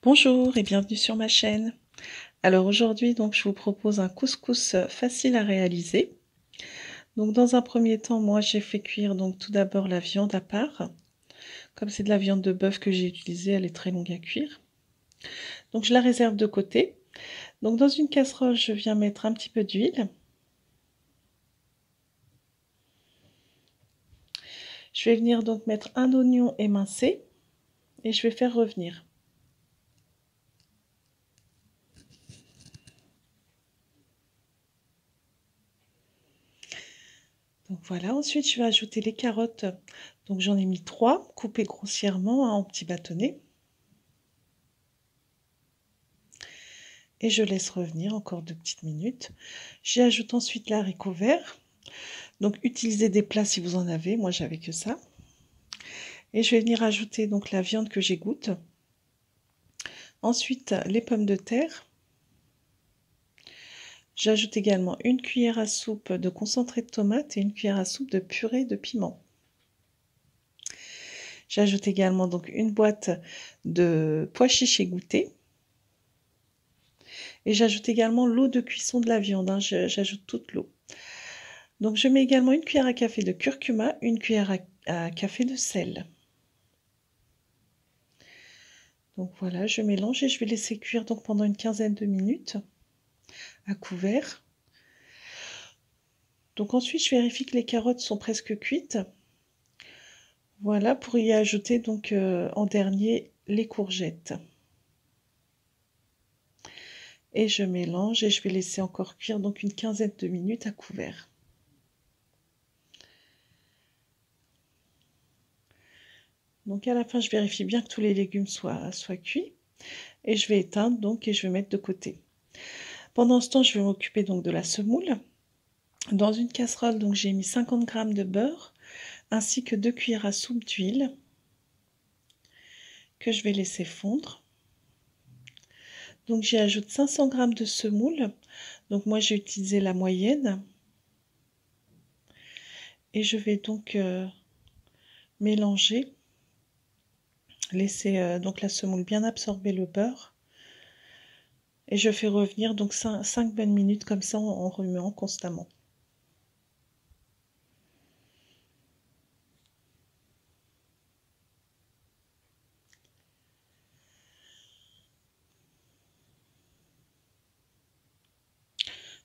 Bonjour et bienvenue sur ma chaîne. Alors aujourd'hui donc je vous propose un couscous facile à réaliser. Donc dans un premier temps moi j'ai fait cuire donc tout d'abord la viande à part. Comme c'est de la viande de bœuf que j'ai utilisée, elle est très longue à cuire. Donc je la réserve de côté. Donc dans une casserole je viens mettre un petit peu d'huile. Je vais venir donc mettre un oignon émincé et je vais faire revenir. Donc voilà, ensuite je vais ajouter les carottes. Donc j'en ai mis 3, coupées grossièrement en petits bâtonnets. Et je laisse revenir encore 2 petites minutes. J'y ajoute ensuite l'haricot vert. Donc utilisez des plats si vous en avez, moi j'avais que ça. Et je vais venir ajouter donc la viande que j'égoutte. Ensuite les pommes de terre. J'ajoute également une cuillère à soupe de concentré de tomate et une cuillère à soupe de purée de piment. J'ajoute également donc une boîte de pois chiches égouttés. Et j'ajoute également l'eau de cuisson de la viande, hein. J'ajoute toute l'eau. Donc je mets également une cuillère à café de curcuma, une cuillère à café de sel. Donc voilà, je mélange et je vais laisser cuire donc pendant une quinzaine de minutes à couvert. Donc ensuite, je vérifie que les carottes sont presque cuites. Voilà, pour y ajouter donc en dernier les courgettes. Et je mélange et je vais laisser encore cuire donc une quinzaine de minutes à couvert. Donc à la fin, je vérifie bien que tous les légumes soient cuits. Et je vais éteindre donc et je vais mettre de côté. Pendant ce temps, je vais m'occuper donc de la semoule. Dans une casserole, donc j'ai mis 50 g de beurre ainsi que 2 cuillères à soupe d'huile que je vais laisser fondre. Donc j'y ajoute 500 g de semoule. Donc moi j'ai utilisé la moyenne. Et je vais donc mélanger, laisser donc la semoule bien absorber le beurre. Et je fais revenir donc 5 bonnes minutes comme ça en remuant constamment.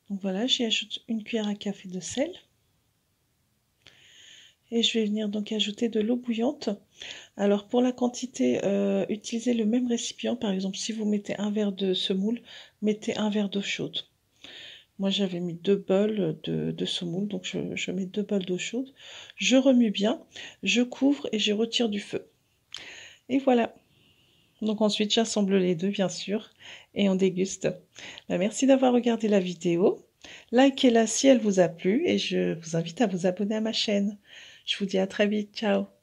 Donc voilà, j'y ajoute une cuillère à café de sel. Et je vais venir donc ajouter de l'eau bouillante. Alors pour la quantité, utilisez le même récipient. Par exemple, si vous mettez un verre de semoule, mettez un verre d'eau chaude. Moi j'avais mis 2 bols de semoule, donc je mets 2 bols d'eau chaude. Je remue bien, je couvre et je retire du feu. Et voilà. Donc ensuite j'assemble les deux bien sûr et on déguste. Merci d'avoir regardé la vidéo. Likez-la si elle vous a plu et je vous invite à vous abonner à ma chaîne. Je vous dis à très vite, ciao.